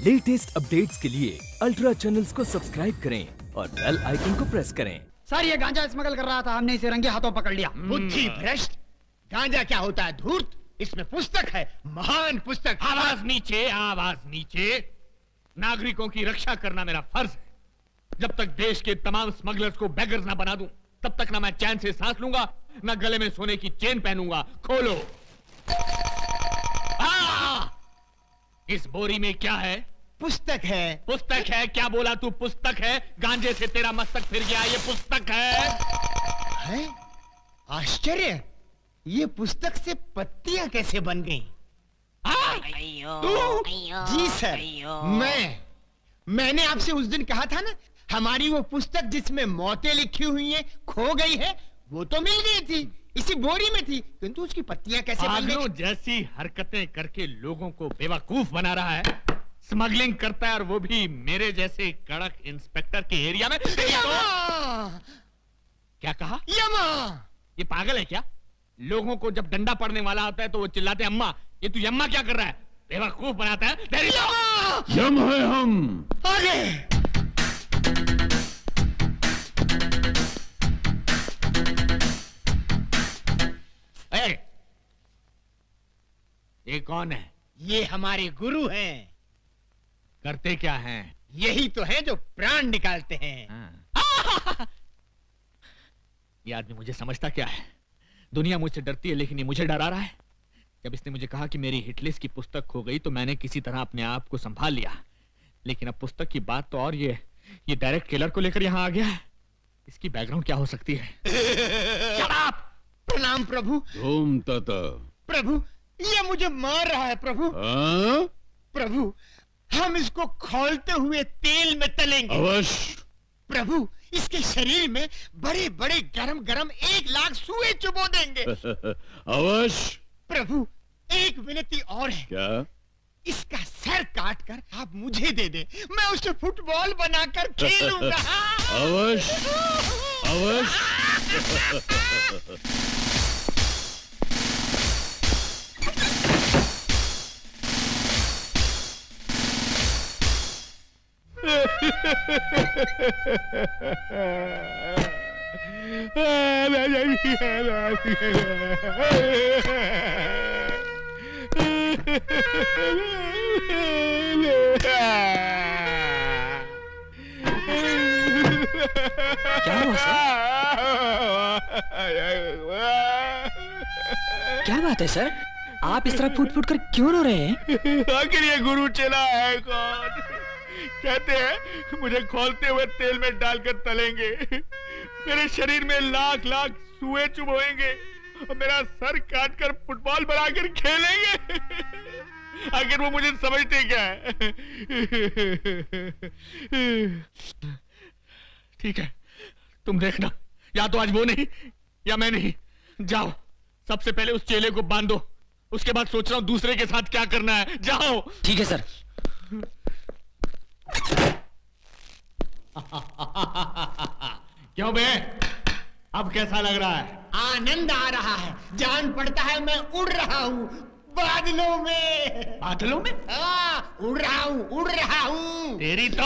Latest updates के लिए ultra channels को सब्सक्राइब करें और बेल आइकन को प्रेस करें। सर ये गांजा स्मगल कर रहा था, हमने इसे रंगे हाथों पकड़ लिया। बुद्धि भ्रष्ट, गांजा क्या होता है धूर्त, इसमें पुस्तक है, महान पुस्तक। आवाज नीचे, आवाज नीचे। नागरिकों की रक्षा करना मेरा फर्ज है। जब तक देश के तमाम स्मगलर्स को बेगर्स ना बना दूं, तब तक ना मैं चैन से सांस लूंगा, ना गले में सोने की चेन पहनूंगा। खोलो। इस बोरी में क्या है? पुस्तक है। पुस्तक है? क्या बोला तू? पुस्तक है? गांजे से तेरा मस्तक फिर गया, ये पुस्तक है? आश्चर्य, ये पुस्तक से पत्तियां कैसे बन गईं? तू? जी सर, मैंने आपसे उस दिन कहा था ना, हमारी वो पुस्तक जिसमें मौतें लिखी हुई हैं खो गई है, वो तो मिल गई थी, इसी बोरी में थी, किंतु उसकी पत्तियां कैसे बन गई? जैसी हरकतें करके लोगों को बेवकूफ बना रहा है, स्मगलिंग करता है, और वो भी मेरे जैसे कड़क इंस्पेक्टर के एरिया में। क्या कहा? यमा! ये पागल है क्या? लोगों को जब डंडा पड़ने वाला होता है तो वो चिल्लाते हैं अम्मा। ये तू यम्मा क्या कर रहा है? बेवकूफ बनाता है। यम है हम। आगे! ये कौन है? ये हमारे गुरु हैं। करते क्या हैं? यही तो है जो प्राण निकालते हैं। ये आदमी मुझे समझता क्या है? दुनिया मुझसे डरती है, लेकिन ये मुझे डरा रहा है। जब इसने मुझे कहा कि मेरी हिटलिस्ट की पुस्तक खो गई, तो मैंने किसी तरह अपने आप को संभाल लिया। लेकिन अब पुस्तक की बात तो और ये डायरेक्ट किलर को लेकर यहाँ आ गया है। इसकी बैकग्राउंड क्या हो सकती है? प्रणाम प्रभु। ओम तथा। प्रभु, ये मुझे मार रहा है प्रभु। प्रभु, हम इसको खौलते हुए तेल में तलेंगे। अवश्य। प्रभु, इसके शरीर में बड़े बड़े गरम गरम 1,00,000 सुए चुबो देंगे। अवश्य। प्रभु, एक विनती और है। क्या? इसका सर काट कर आप मुझे दे दे, मैं उसे फुटबॉल बनाकर खेलूंगा। अवश्य अवश्य। क्या हुआ सर? क्या बात है सर? आप इस तरह फूट फूट कर क्यों रो रहे हैं? आखिर ये गुरु चला है कौन? कहते हैं मुझे खौलते हुए तेल में डालकर तलेंगे, मेरे शरीर में 1,00,000 सुए चुभोएंगे और मेरा सर काट कर फुटबॉल बनाकर खेलेंगे। आखिर वो मुझे समझते क्या है? ठीक है, तुम देखना, या तो आज वो नहीं या मैं नहीं। जाओ, सबसे पहले उस चेले को बांधो, उसके बाद सोच रहा हूं दूसरे के साथ क्या करना है। जाओ। ठीक है सर। क्यों बे, अब कैसा लग रहा है? आनंद आ रहा है, जान पड़ता है मैं उड़ रहा हूँ बादलों में। बादलों में? उड़ रहा हूँ, उड़ रहा हूँ। तेरी तो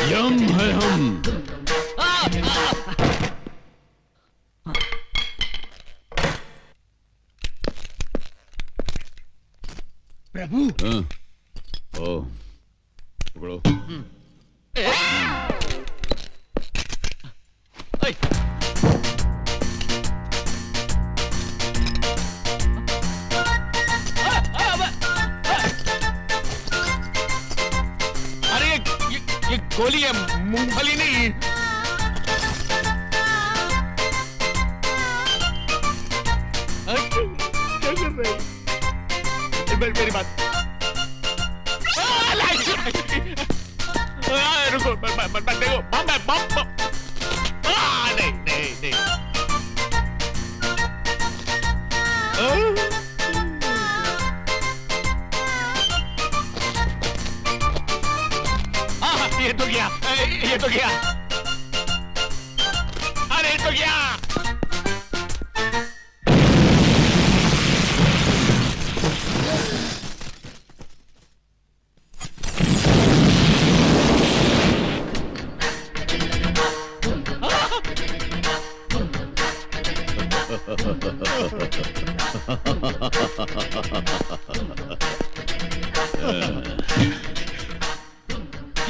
यम है हम। प्रभु। ओ, पकड़ो। अरे ये गोली है, मूंगफली नहीं। क्या कर रहे हैं? मेरी बात। रुको, देखो, बम है, बम। नहीं, नहीं, नहीं, हो गया।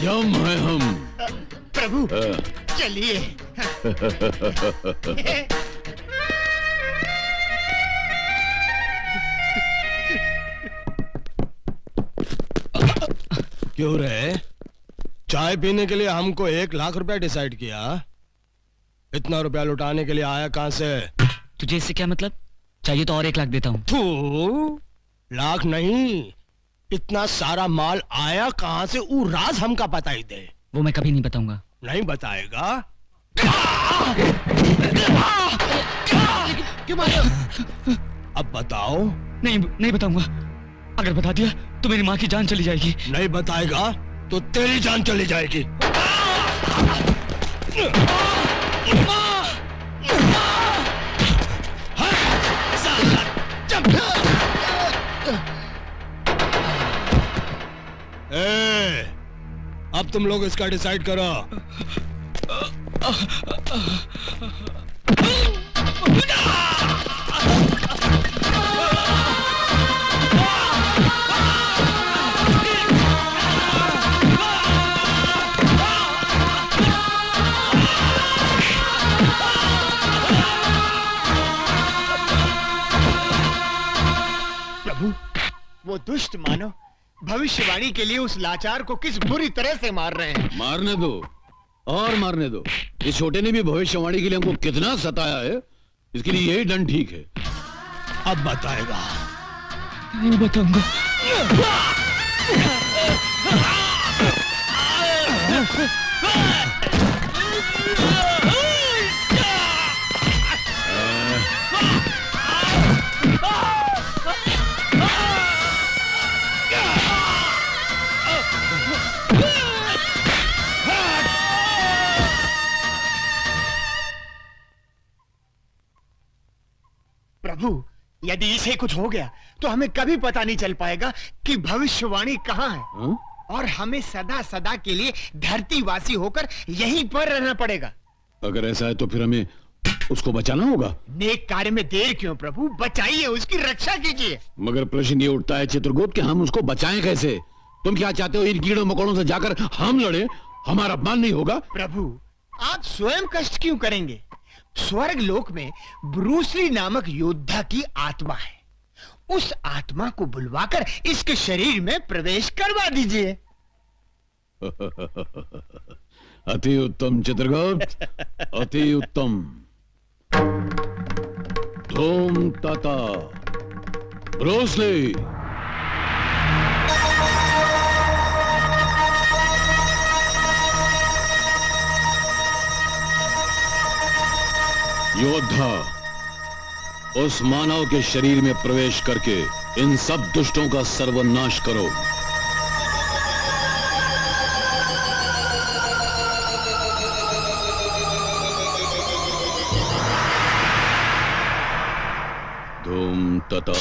यम है हम। प्रभु चलिए। क्यों रे? चाय पीने के लिए हमको 1 लाख रुपया डिसाइड किया। इतना रुपया लुटाने के लिए आया कहां से? तुझे इससे क्या मतलब? चाहिए तो और 1 लाख देता हूँ। तू लाख नहीं, इतना सारा माल आया कहां से? वो राज हमका पता ही दे। वो मैं कभी नहीं बताऊंगा। नहीं बताएगा? क्यों मारो? अब बताओ। नहीं नहीं बताऊंगा। अगर बता दिया तो मेरी माँ की जान चली जाएगी। नहीं बताएगा तो तेरी जान चली जाएगी। अब तुम लोग इसका डिसाइड करो। प्रभु वो दुष्ट मानव भविष्यवाणी के लिए उस लाचार को किस बुरी तरह से मार रहे हैं। मारने दो और मारने दो। इस छोटे ने भी भविष्यवाणी के लिए हमको कितना सताया है, इसके लिए यही दंड ठीक है। अब बताएगा? नहीं बताऊंगा। प्रभु यदि इसे कुछ हो गया तो हमें कभी पता नहीं चल पाएगा कि भविष्यवाणी कहाँ है। हाँ? और हमें सदा सदा के लिए धरतीवासी होकर यहीं पर रहना पड़ेगा। अगर ऐसा है तो फिर हमें उसको बचाना होगा। नेक कार्य में देर क्यों प्रभु? बचाइए, उसकी रक्षा कीजिए। मगर प्रश्न ये उठता है चित्रगुप्त कि हम उसको बचाएं कैसे? तुम क्या चाहते हो, इन कीड़ों मकोड़ों से जाकर हम लड़े? हमारा अपमान नहीं होगा? प्रभु आप स्वयं कष्ट क्यों करेंगे? स्वर्ग लोक में ब्रूसली नामक योद्धा की आत्मा है। उस आत्मा को बुलवाकर इसके शरीर में प्रवेश करवा दीजिए। अति उत्तम चित्रगुप्त, अति उत्तम। धूम ताता ब्रूसली। योद्धा उस मानव के शरीर में प्रवेश करके इन सब दुष्टों का सर्वनाश करो। धूम तथा।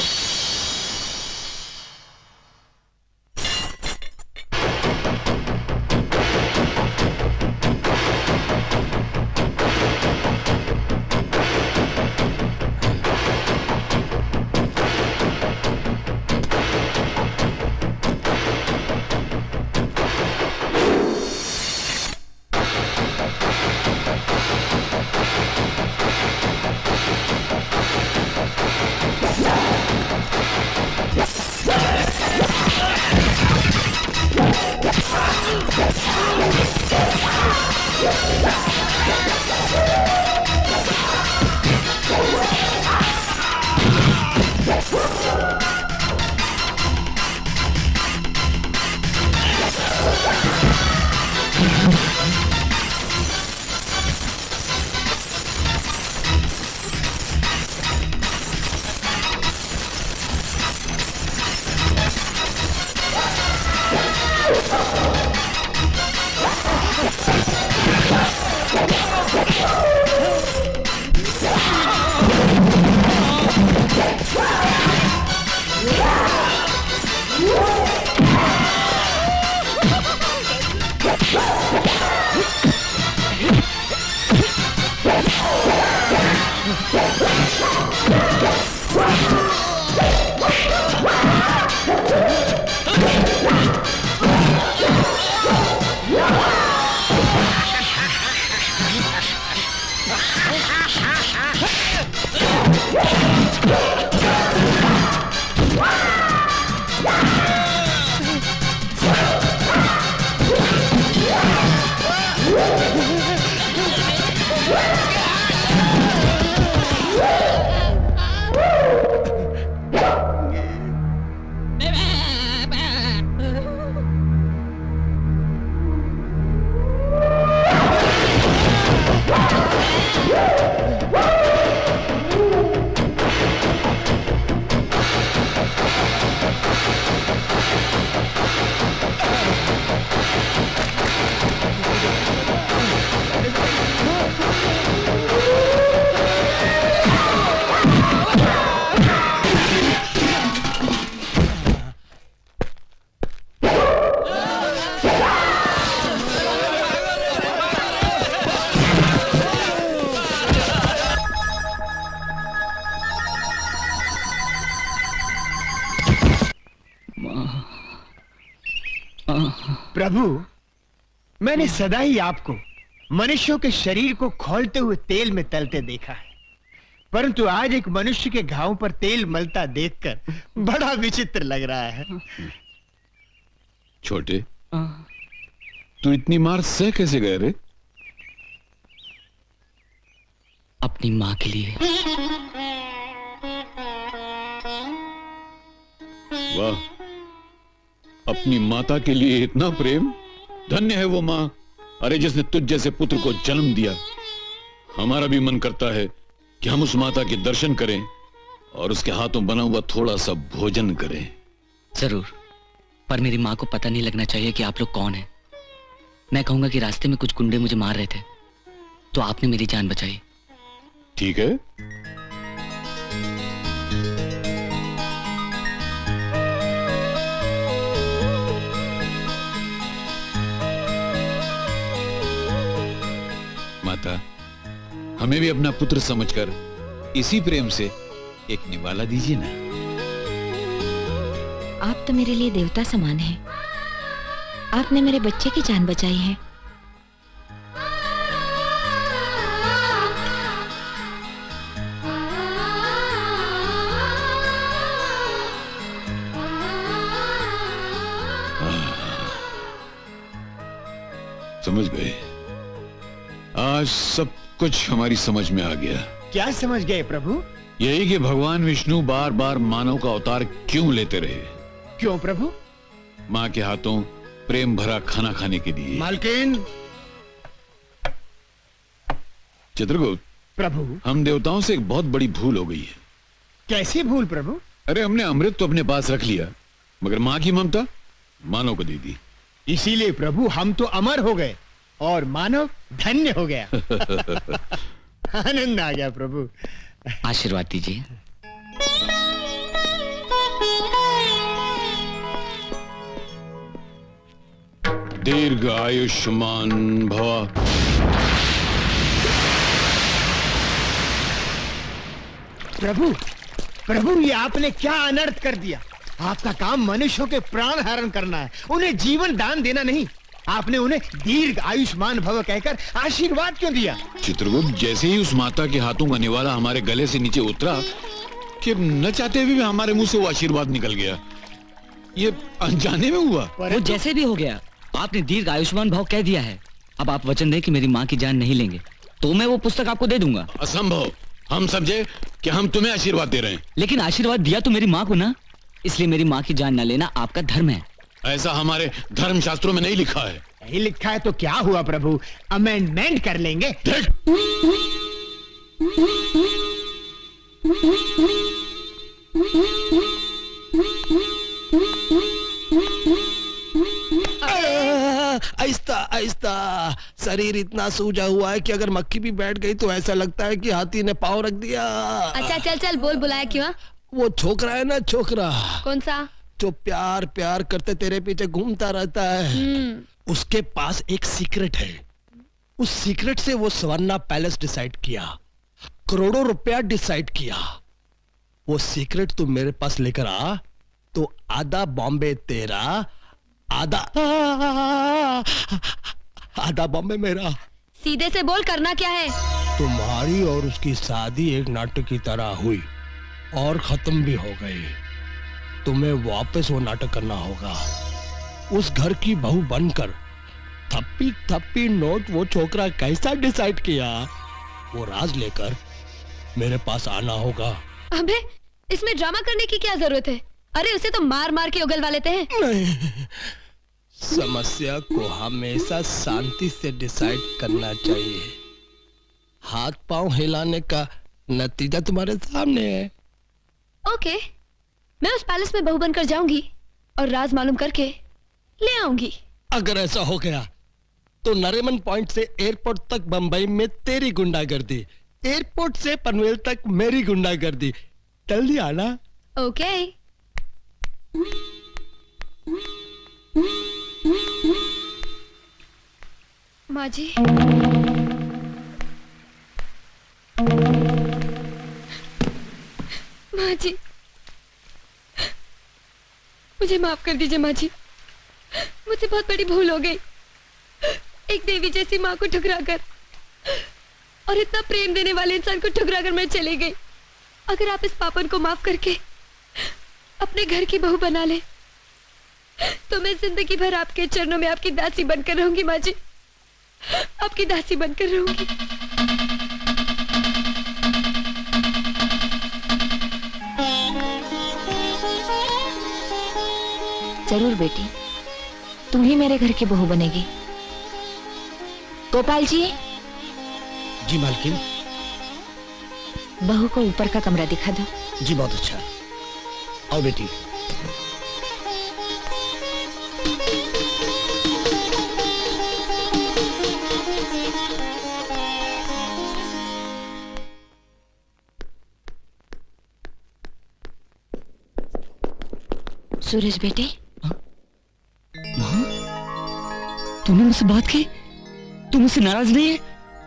प्रभु, मैंने सदा ही आपको मनुष्यों के शरीर को खोलते हुए तेल में तलते देखा है, परंतु आज एक मनुष्य के घावों पर तेल मलता देखकर बड़ा विचित्र लग रहा है। छोटे, तू इतनी मार सह कैसे गए रे? अपनी माँ के लिए। वाह, अपनी माता के लिए इतना प्रेम। धन्य है वो माँ, अरे जिसने तुझ जैसे पुत्र को जन्म दिया। हमारा भी मन करता है कि हम उस माता के दर्शन करें और उसके हाथों बना हुआ थोड़ा सा भोजन करें। जरूर, पर मेरी माँ को पता नहीं लगना चाहिए कि आप लोग कौन हैं। मैं कहूंगा कि रास्ते में कुछ गुंडे मुझे मार रहे थे, तो आपने मेरी जान बचाई। ठीक है, माता, हमें भी अपना पुत्र समझकर इसी प्रेम से एक निवाला दीजिए ना। आप तो मेरे लिए देवता समान हैं। आपने मेरे बच्चे की जान बचाई है। समझ गए, आज सब कुछ हमारी समझ में आ गया। क्या समझ गए प्रभु? यही कि भगवान विष्णु बार बार मानव का अवतार क्यों लेते रहे। क्यों प्रभु? माँ के हाथों प्रेम भरा खाना खाने के लिए। मालकिन। चित्रगुप्त प्रभु, हम देवताओं से एक बहुत बड़ी भूल हो गई है। कैसी भूल प्रभु? अरे हमने अमृत तो अपने पास रख लिया, मगर माँ की ममता मानव को दे दी। इसीलिए प्रभु हम तो अमर हो गए और मानव धन्य हो गया। आनंद आ गया प्रभु। आशीर्वाद दीजिए। दीर्घ आयुष्मान भव। प्रभु, प्रभु ये आपने क्या अनर्थ कर दिया। आपका काम मनुष्यों के प्राण हरण करना है, उन्हें जीवन दान देना नहीं। आपने उन्हें दीर्घ आयुष्मान भव कहकर आशीर्वाद क्यों दिया? चित्रगुप्त, जैसे ही उस माता के हाथों का निवाला हमारे गले से नीचे उतरा कि न चाहते हुए भी हमारे मुंह से वो आशीर्वाद निकल गया। ये अनजाने में हुआ। वो जैसे भी हो गया, आपने दीर्घ आयुष्मान भव कह दिया है। अब आप वचन दें कि मेरी माँ की जान नहीं लेंगे, तो मैं वो पुस्तक आपको दे दूंगा। असंभव, हम समझे कि हम तुम्हें आशीर्वाद दे रहे हैं। लेकिन आशीर्वाद दिया तो मेरी माँ को ना, इसलिए मेरी माँ की जान न लेना आपका धर्म है। ऐसा हमारे धर्म शास्त्रों में नहीं लिखा है। नहीं लिखा है तो क्या हुआ प्रभु, अमेंडमेंट कर लेंगे। देख, आहिस्ता आहिस्ता। शरीर इतना सूजा हुआ है कि अगर मक्खी भी बैठ गई तो ऐसा लगता है कि हाथी ने पाँव रख दिया। अच्छा चल चल, बोल, बुलाया क्यों? वो छोकरा है ना, छोकरा कौन सा? जो प्यार प्यार करते तेरे पीछे घूमता रहता है, उसके पास एक सीक्रेट है। उस सीक्रेट से वो स्वर्णा पैलेस डिसाइड किया, करोड़ों रुपया डिसाइड किया। वो सीक्रेट तू मेरे पास लेकर आ तो आधा बॉम्बे तेरा, आधा बॉम्बे मेरा। सीधे से बोल, करना क्या है? तुम्हारी और उसकी शादी एक नाटक की तरह हुई और खत्म भी हो गई। तुम्हें वापस वो नाटक करना होगा। उस घर की बहू बनकर थप्पी थप्पी नोट वो छोकरा कैसा डिसाइड किया, वो राज लेकर मेरे पास आना होगा। अबे इसमें ड्रामा करने की क्या जरूरत है? अरे उसे तो मार मार के उगलवा लेते हैं। नहीं, समस्या को हमेशा शांति से डिसाइड करना चाहिए। हाथ पांव हिलाने का नतीजा तुम्हारे सामने है। ओके, मैं उस पैलेस में बहू बनकर जाऊंगी और राज मालूम करके ले आऊंगी। अगर ऐसा हो गया तो नरीमन पॉइंट से एयरपोर्ट तक बंबई में तेरी गुंडागर्दी, एयरपोर्ट से पनवेल तक मेरी गुंडागर्दी। जल्दी आना। ओके। माँ जी, माँ जी, मुझे माफ कर दीजिए माँ जी। मुझसे बहुत बड़ी भूल हो गई। एक देवी जैसी माँ को ठुकराकर और इतना प्रेम देने वाले इंसान को ठुकराकर मैं चली गई। अगर आप इस पापन को माफ करके अपने घर की बहू बना ले तो मैं जिंदगी भर आपके चरणों में आपकी दासी बनकर रहूंगी माँ जी, आपकी दासी बनकर रहूंगी। जरूर बेटी, तुम ही मेरे घर की बहू बनेगी। गोपाल जी। जी मालकिन। बहू को ऊपर का कमरा दिखा दो। जी बहुत अच्छा। आओ बेटी। सूरज बेटे। तूने मुझसे बात की? तू मुझसे नाराज नहीं है?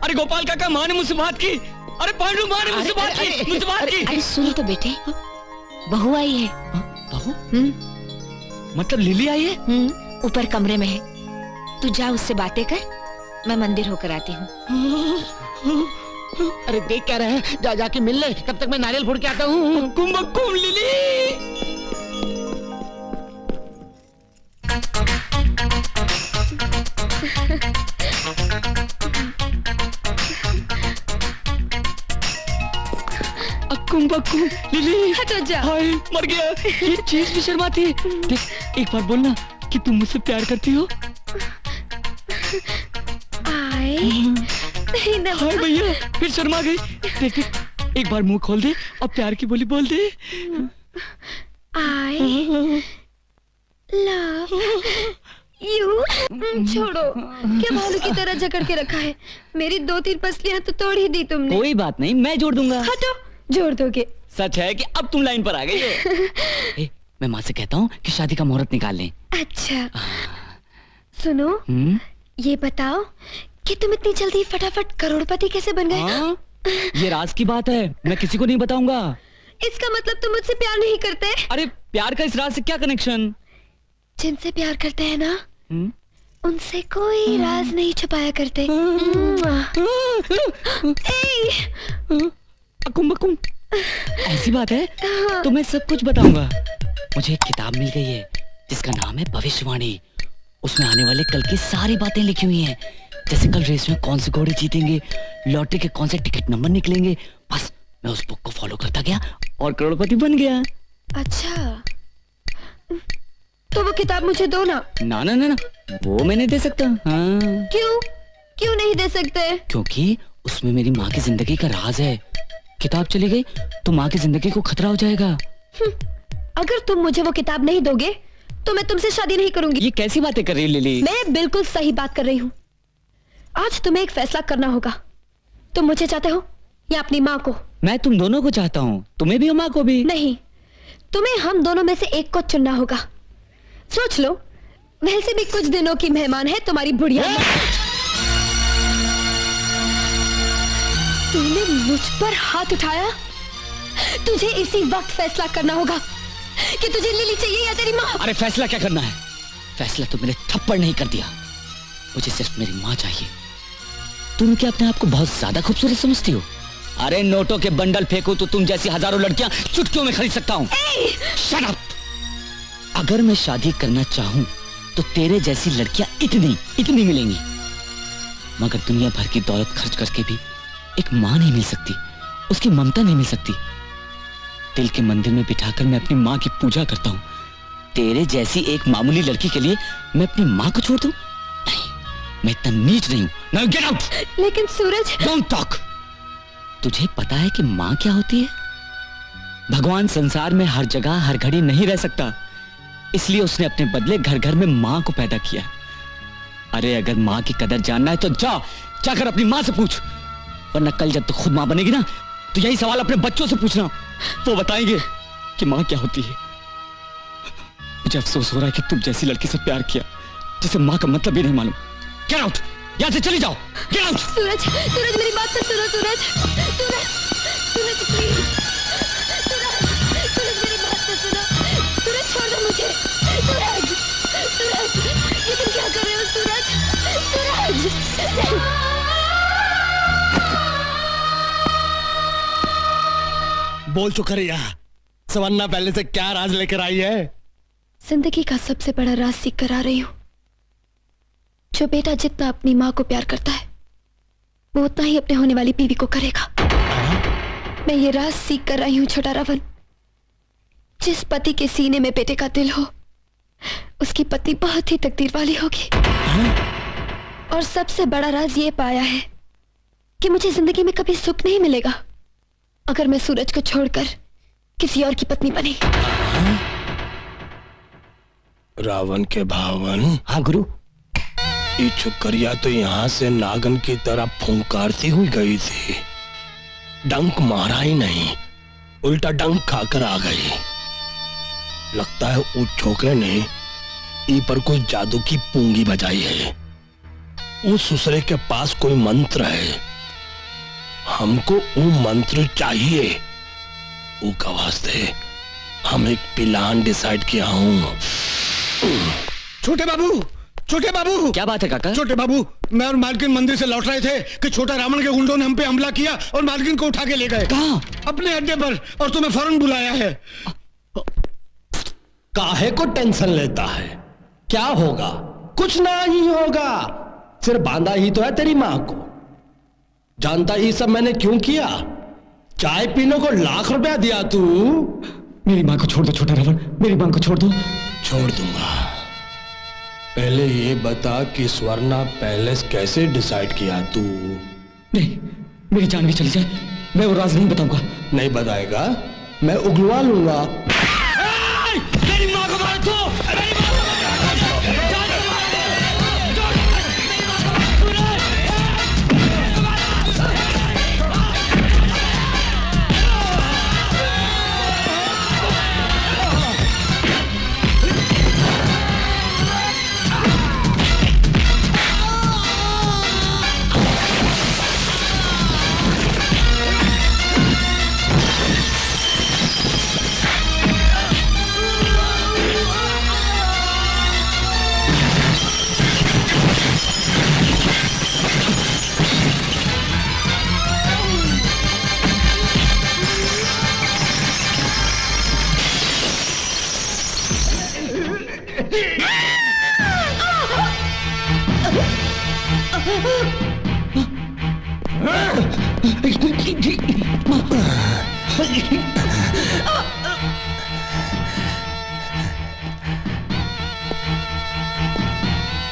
अरे गोपाल काका, माँ ने मुझसे बात की। अरे पांडु, माँ ने मुझसे बात की, मुझसे बात की। अरे सुन तो बेटे, बहू आई है। बहू? मतलब लिली आई है? ऊपर कमरे में है। तू जा उससे बातें कर, मैं मंदिर होकर आती हूँ। अरे देख क्या रहे हैं, जा जाके मिल ले, तब तक मैं नारियल फोड़ के आता हूँ। कुम लिली। बक्कू लिली, हटो जा। हाय, मर गया। ये चीज भी शर्माती है। देख, एक बार बोलना कि तुम मुझसे प्यार करती हो। नहीं ना। हाय भैया, फिर शर्मा गई। देख, एक बार मुंह खोल दे और प्यार की बोली बोल दे। I love you. छोड़ो, क्या भालू की तरह जकड़ के रखा है। मेरी 2-3 पसलियां तो तोड़ ही दी तुमने। कोई बात नहीं, मैं जोड़ दूंगा। हटो, जोड़ दोगे। सच है कि अब तुम लाइन पर आ गई हो। ए, मैं माँ से कहता हूँ कि शादी का मुहूर्त निकाल लें। अच्छा सुनो, ये बताओ कि तुम इतनी जल्दी फटाफट करोड़पति कैसे बन गए? हाँ? ये राज की बात है, मैं किसी को नहीं बताऊंगा। इसका मतलब तुम मुझसे प्यार नहीं करते? अरे प्यार का इस राज से क्या कनेक्शन? जिनसे प्यार करते हैं ना, उनसे कोई राज नहीं छुपाया करते। अकुम ऐसी बात है तो मैं सब कुछ बताऊंगा। मुझे एक किताब मिल गई है जिसका नाम है भविष्यवाणी। उसमें आने वाले कल की सारी बातें लिखी हुई हैं, जैसे कल रेस में कौन से घोड़े जीतेंगे, लॉटरी के कौन से टिकट नंबर निकलेंगे। बस मैं उस बुक को फॉलो करता गया और करोड़पति बन गया। अच्छा, तो वो किताब मुझे दो ना। ना ना ना ना, वो मैं नहीं दे सकता। हाँ। क्यों नहीं दे सकते? क्योंकि उसमें मेरी माँ की जिंदगी का राज है। किताब चली गई तो माँ की जिंदगी को खतरा हो जाएगा। अगर तुम मुझे वो किताब नहीं दोगे तो मैं तुमसे शादी नहीं करूंगी। ये कैसी बातें कर रही है लिली? मैं बिल्कुल सही बात कर रही हूँ। आज तुम्हें एक फैसला करना होगा। तुम मुझे चाहते हो या अपनी माँ को? मैं तुम दोनों को चाहता हूँ, तुम्हें भी और माँ को भी। नहीं, तुम्हें हम दोनों में से एक को चुनना होगा। सोच लो, वैसे भी कुछ दिनों की मेहमान है तुम्हारी बुढ़िया। तूने मुझ पर हाथ उठाया, तुझे इसी वक्त फैसला करना होगा कि तुझे लिली चाहिए या तेरी माँ। अरे फैसला क्या करना है? फैसला तो मैंने थप्पड़ नहीं कर दिया। मुझे सिर्फ मेरी माँ चाहिए। तुम क्या अपने आप को बहुत ज्यादा खूबसूरत समझती हो? अरे नोटों के बंडल फेंको तो तुम जैसी हजारों लड़कियां चुटकियों में खरीद सकता हूं। Shut up! अगर मैं शादी करना चाहूं तो तेरे जैसी लड़कियां इतनी मिलेंगी, मगर दुनिया भर की दौलत खर्च करके भी एक मां नहीं मिल सकती, उसकी ममता नहीं मिल सकती। दिल के मंदिर में बिठाकर मैं अपनी मां की पूजा करता हूं। तेरे जैसी एक मामूली लड़की के लिए मैं अपनी मां को छोड़ दूं? नहीं, मैं इतना नीच नहीं हूं। Now get out! लेकिन सूरज, डोंट टॉक। तुझे पता है कि मां क्या होती है? भगवान संसार में हर जगह हर घड़ी नहीं रह सकता, इसलिए उसने अपने बदले घर घर में मां को पैदा किया। अरे अगर मां की कदर जानना है तो जाकर अपनी मां से पूछ, वरना कल जब तू खुद मां बनेगी ना तो यही सवाल अपने बच्चों से पूछना, वो बताएंगे कि मां क्या होती है। मुझे अफसोस हो रहा है कि तुम जैसी लड़की से प्यार किया जिसे मां का मतलब भी नहीं मालूम। Get out! यहां से चली जाओ। Get out! सूरज, सूरज मेरी बात तो सुनो। सूरज, सूरज, सूरज प्लीज, सूरज, सूरज मेरी बात तो सुनो। सूरज छोड़ दो मुझे। सूरज, सूरज, ये तुम क्या कर रहे हो? सूरज, सूरज। बोल चुका रिया, सवन्ना पहले से क्या राज लेकर आई है? जिंदगी का सबसे बड़ा राज सीख कर आ रही हूं। जो बेटा जितना अपनी मां को प्यार करता है वो उतना ही अपने होने वाली बीवी को करेगा। मैं ये राज सीख कर आई हूं छोटा रावण। जिस पति के सीने में बेटे का दिल हो उसकी पत्नी बहुत ही तकदीर वाली होगी। और सबसे बड़ा राज ये पाया है कि मुझे जिंदगी में कभी सुख नहीं मिलेगा अगर मैं सूरज को छोड़कर किसी और की पत्नी बनी। रावण के भावन। हाँ गुरु। ये चुकरिया तो यहाँ से नागन की तरह फुंकारती हुई गई थी, डंक मारा ही नहीं, उल्टा डंक खाकर आ गई। लगता है उस छोकरे ने ई पर कोई जादू की पूंगी बजाई है। उस ससुरे के पास कोई मंत्र है, हमको वो मंत्र चाहिए। वो का वास्ते हम एक प्लान डिसाइड किया हूं। छोटे बाबू, छोटे बाबू! क्या बात है काका? छोटे बाबू, मैं और मालकिन मंदिर से लौट रहे थे कि छोटा रावण के गुंडों ने हम पे हमला किया और मालकिन को उठा के ले गए। कहाँ? अपने अड्डे पर, और तुम्हें फौरन बुलाया है। काहे को टेंशन लेता है? क्या होगा? कुछ ना ही होगा, सिर्फ बांधा ही तो है तेरी मां को। जानता ही सब मैंने क्यों किया? चाय पीने को लाख रुपया दिया तू। मेरी मां को छोड़ दो छोटा रावण, मेरी मां को छोड़ दो। छोड़ दूंगा। पहले ये बता कि स्वर्णा पैलेस कैसे डिसाइड किया तू? नहीं, मेरी जान भी चली जाए मैं वो राज नहीं बताऊंगा। नहीं बताएगा? मैं उगलवा लूंगा। मेरी मां को मार दो! मेरी मां को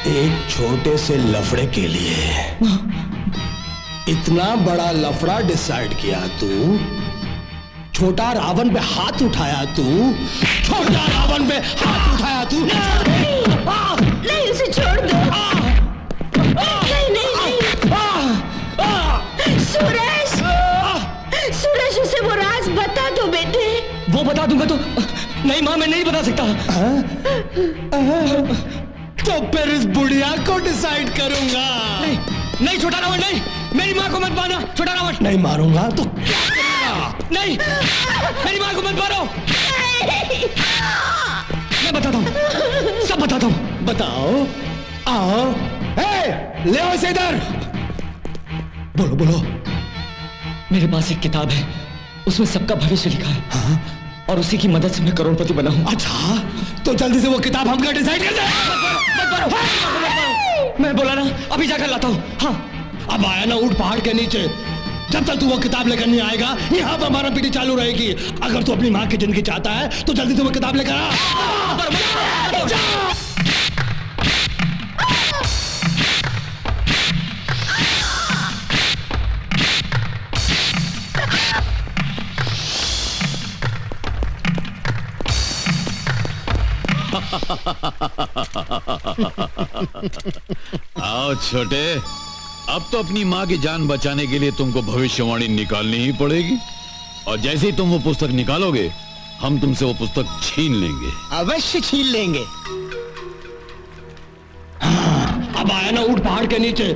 एक छोटे से लफड़े के लिए इतना बड़ा लफड़ा डिसाइड किया तू? छोटा रावण पे हाथ उठाया तू? छोटा रावण पे हाथ उठाया तू? नहीं, उसे छोड़ दो। नहीं, नहीं, नहीं। सूरज, सूरज, उसे वो राज बता दो बेटे। वो बता दूंगा तो? नहीं मां, मैं नहीं बता सकता। तो फिर इस बुढ़िया को डिसाइड करूंगा। नहीं, नहीं छोटा रावण, नहीं, मेरी मां को मत मारना छोटा रावण। नहीं मारूंगा तो क्या करेगा? नहीं, मेरी मां को मत मारो। मैं बताता हूँ, सब बताता हूँ। बताओ। आओ, ले आओ इसे इधर। बोलो बोलो। मेरे पास एक किताब है, उसमें सबका भविष्य लिखा है। हाँ? और उसी की मदद से मैं करोड़पति बना हूँ। अच्छा, तो जल्दी से वो किताब हमका डिसाइड कर दे। मैं बोला ना, अभी जाकर लाता हूँ। हाँ। अब आया ना ऊंट पहाड़ के नीचे। जब तक तू वो किताब लेकर नहीं आएगा, यहाँ पर हमारा पीटी चालू रहेगी। अगर तू अपनी माँ की जिंदगी चाहता है तो जल्दी से वो किताब लेकर आ। आओ छोटे, अब तो अपनी माँ की जान बचाने के लिए तुमको भविष्यवाणी निकालनी ही पड़ेगी। और जैसे ही तुम वो पुस्तक निकालोगे, हम तुमसे वो पुस्तक छीन लेंगे। अवश्य छीन लेंगे। अब आया ना ऊंट पहाड़ के नीचे।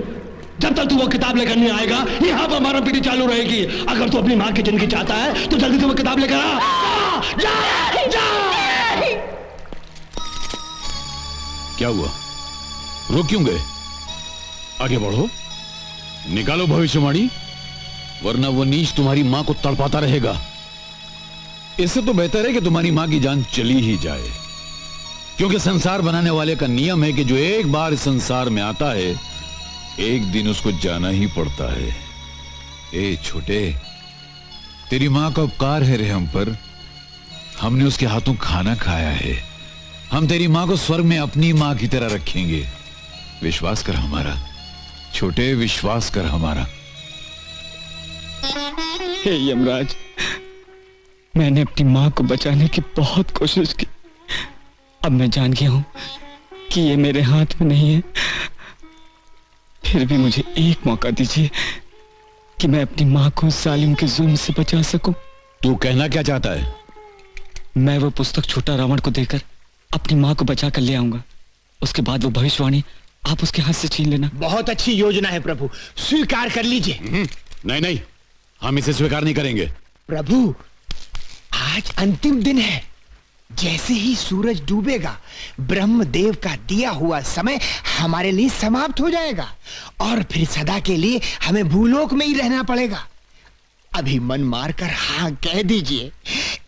जब तक तू वो किताब लेकर नहीं आएगा, यहाँ पर हमारा पीटी चालू रहेगी। अगर तू अपनी माँ की जिंदगी चाहता है तो जल्दी से वो किताब लेकर आ। जा, जा। क्या हुआ? रुक क्यों गए? आगे बढ़ो, निकालो भविष्यवाणी, वरना वो नीच तुम्हारी मां को तड़पाता रहेगा। इससे तो बेहतर है कि तुम्हारी मां की जान चली ही जाए, क्योंकि संसार बनाने वाले का नियम है कि जो एक बार इस संसार में आता है, एक दिन उसको जाना ही पड़ता है। ए छोटे, तेरी मां का उपकार है रे हम पर। हमने उसके हाथों खाना खाया है। हम तेरी मां को स्वर्ग में अपनी मां की तरह रखेंगे। विश्वास कर हमारा छोटे, विश्वास कर हमारा। हे यमराज, मैंने अपनी मां को बचाने की बहुत कोशिश की। अब मैं जान गया हूं कि ये मेरे हाथ में नहीं है। फिर भी मुझे एक मौका दीजिए कि मैं अपनी मां को जालिम के जुल्म से बचा सकूं। तू कहना क्या चाहता है? मैं वो पुस्तक छोटा रावण को देकर अपनी मां को बचा कर ले आऊंगा। उसके बाद वो भविष्यवाणी आप उसके हाथ से छीन लेना। बहुत अच्छी योजना है प्रभु, स्वीकार कर लीजिए। नहीं नहीं, हम इसे स्वीकार नहीं करेंगे। प्रभु, आज अंतिम दिन है। जैसे ही सूरज डूबेगा, ब्रह्मदेव का दिया हुआ समय हमारे लिए समाप्त हो जाएगा और फिर सदा के लिए हमें भूलोक में ही रहना पड़ेगा। अभी मन मारकर हाँ कह दीजिए।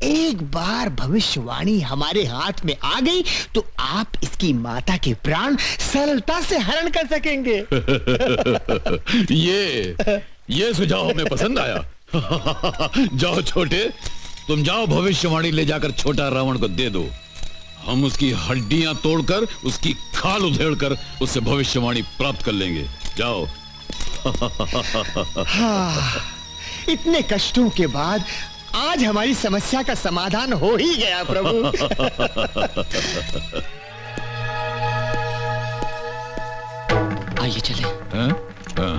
एक बार भविष्यवाणी हमारे हाथ में आ गई तो आप इसकी माता के प्राण सरलता से हरण कर सकेंगे। ये सुझाव हमें पसंद आया। जाओ छोटे, तुम जाओ, भविष्यवाणी ले जाकर छोटा रावण को दे दो। हम उसकी हड्डियां तोड़कर, उसकी खाल उधेड़कर उससे भविष्यवाणी प्राप्त कर लेंगे। जाओ। हाँ, इतने कष्टों के बाद आज हमारी समस्या का समाधान हो ही गया प्रभु। आइए चले। हाँ? हाँ।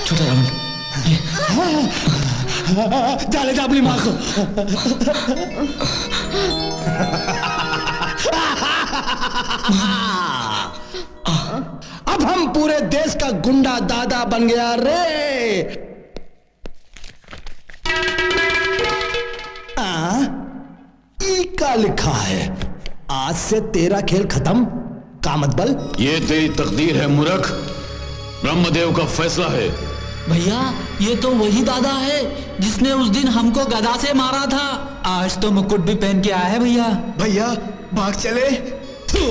छोटा रावण, जा ले जा अपनी माँ को। अब हम पूरे देश का गुंडा दादा बन गया रे। ई का लिखा है, आज से तेरा खेल खत्म। कामत बल, ये तेरी तकदीर है मूर्ख। ब्रह्मदेव का फैसला है। भैया, ये तो वही दादा है जिसने उस दिन हमको गदा से मारा था। आज तो मुकुट भी पहन के आया है भैया। भैया भाग चले। तू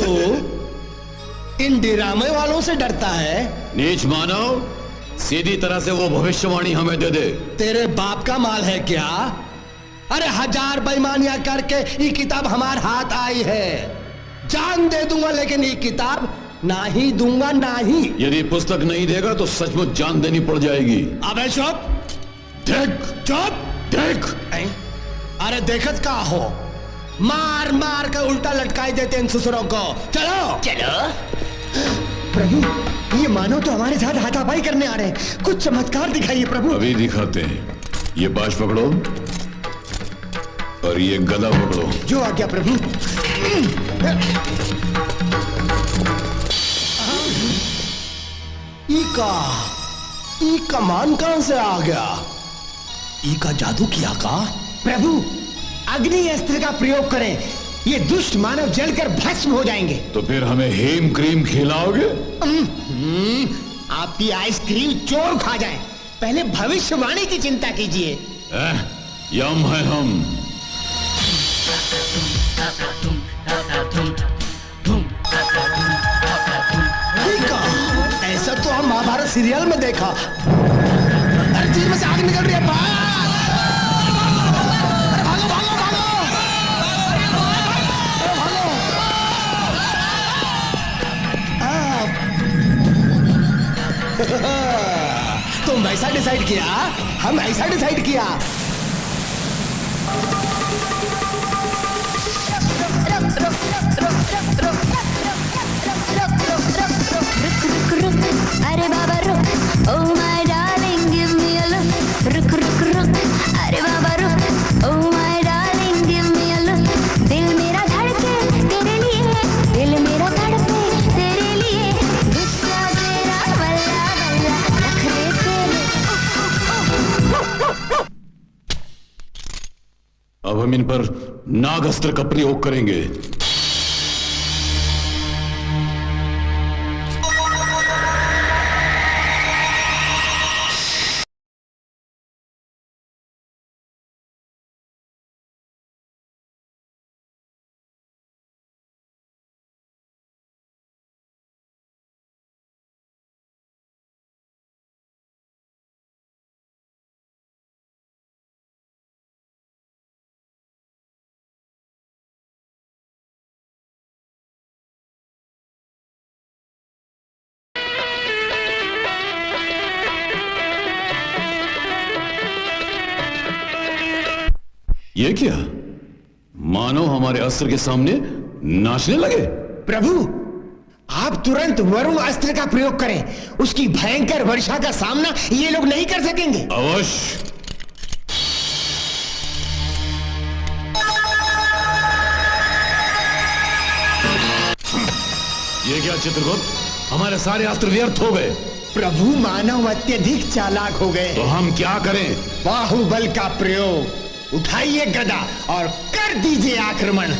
इन डिरामे वालों से डरता है? नीच मानव, सीधी तरह से वो भविष्यवाणी हमें दे दे। तेरे बाप का माल है क्या? अरे 1000 बेईमानियां करके ये किताब हमारे हाथ आई है। जान दे दूंगा लेकिन ये किताब ना ही दूंगा, ना ही। यदि पुस्तक नहीं देगा तो सचमुच जान देनी पड़ जाएगी। अबे चुप, देख चुप, देख। अरे देखत का हो, मार मार कर उल्टा लटकाई देते इन ससुरों को। चलो चलो। प्रभु, ये मानो तो हमारे साथ हाथापाई करने आ रहे हैं। कुछ चमत्कार दिखाइए प्रभु। अभी दिखाते हैं। ये बाज पकड़ो और ये गदा पकड़ो। जो आज्ञा प्रभु। ई कमान कहां से आ गया? ई का जादू किया का? प्रभु, अग्नि अस्त्र का प्रयोग करें। ये दुष्ट मानव जलकर भस्म हो जाएंगे। तो फिर हमें हेम क्रीम खिलाओगे? आपकी आइसक्रीम चोर खा जाए, पहले भविष्यवाणी की चिंता कीजिए। यम है हम। ऐसा तो हम महाभारत सीरियल में देखा। अरे चीज में से आग निकल रही है। भागो भागो भागो तुम ऐसा डिसाइड किया, हम ऐसा डिसाइड किया। अरे बाबा रुक, oh my darling, give me a look. रुक रुक रुक, अरे बाबा रुक, oh my darling, give me a look. दिल मेरा धड़के तेरे लिए, दिल मेरा धड़के तेरे लिए, गुस्सा तेरा बल्ला बल्ला नखरे तेरे। अब हम इन पर नागास्त्र का प्रयोग करेंगे। ये क्या? मानो हमारे अस्त्र के सामने नाचने लगे। प्रभु, आप तुरंत वरुण अस्त्र का प्रयोग करें। उसकी भयंकर वर्षा का सामना ये लोग नहीं कर सकेंगे। अवश्य। ये क्या चित्रगुप्त, हमारे सारे अस्त्र व्यर्थ हो गए। प्रभु, मानव अत्यधिक चालाक हो गए। तो हम क्या करें? बाहुबल का प्रयोग। उठाइए गदा और कर दीजिए आक्रमण।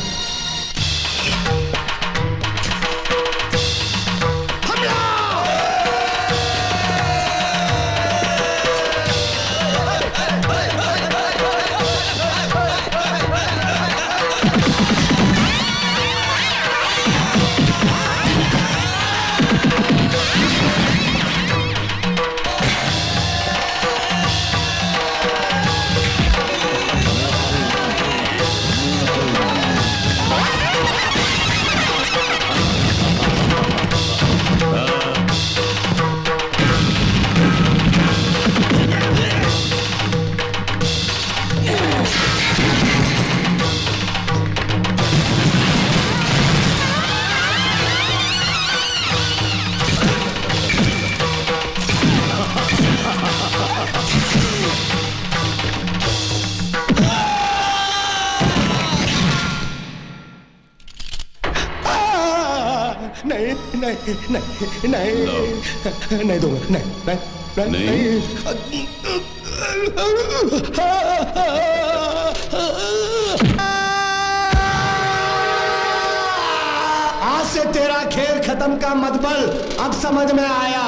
नहीं दूंगा। नहीं। आज से तेरा खेल खत्म का मतलब अब समझ में आया।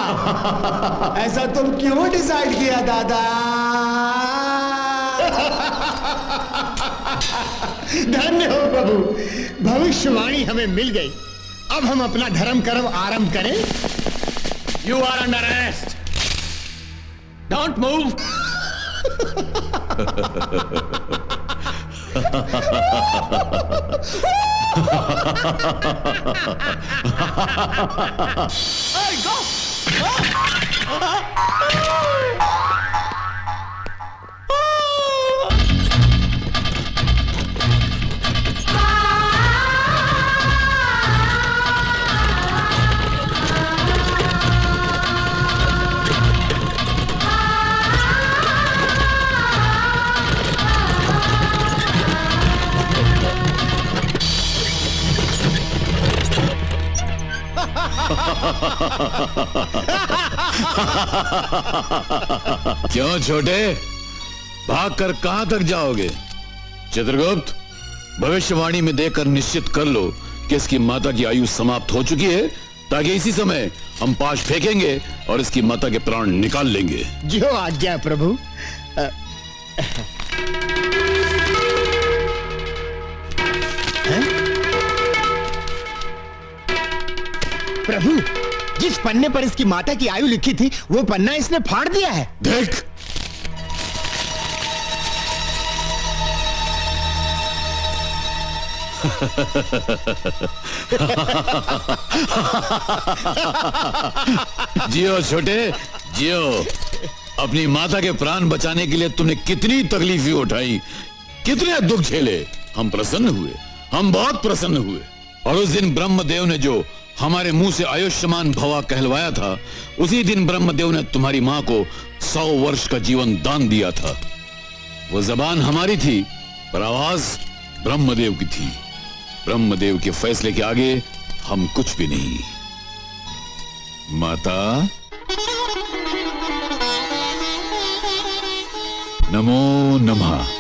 ऐसा तुम क्यों डिसाइड किया दादा? धन्य हो प्रभु, भविष्यवाणी हमें मिल गई। अब हम अपना धर्म कर्म आरंभ करें। You are under arrest. Don't move. Hey, go! क्यों छोटे, भागकर कहां तक जाओगे? चित्रगुप्त, भविष्यवाणी में देकर निश्चित कर लो कि इसकी माता की आयु समाप्त हो चुकी है, ताकि इसी समय हम पाश फेंकेंगे और इसकी माता के प्राण निकाल लेंगे। जो आज्ञा प्रभु। प्रभु, जिस पन्ने पर इसकी माता की आयु लिखी थी वो पन्ना इसने फाड़ दिया है। देख, जियो छोटे जियो। अपनी माता के प्राण बचाने के लिए तुमने कितनी तकलीफें उठाई, कितने दुख झेले। हम प्रसन्न हुए, हम बहुत प्रसन्न हुए। और उस दिन ब्रह्मदेव ने जो हमारे मुंह से आयुष्मान भवा कहलवाया था, उसी दिन ब्रह्मदेव ने तुम्हारी मां को 100 वर्ष का जीवन दान दिया था। वो जबान हमारी थी, पर आवाज ब्रह्मदेव की थी। ब्रह्मदेव के फैसले के आगे हम कुछ भी नहीं। माता, नमो नमः।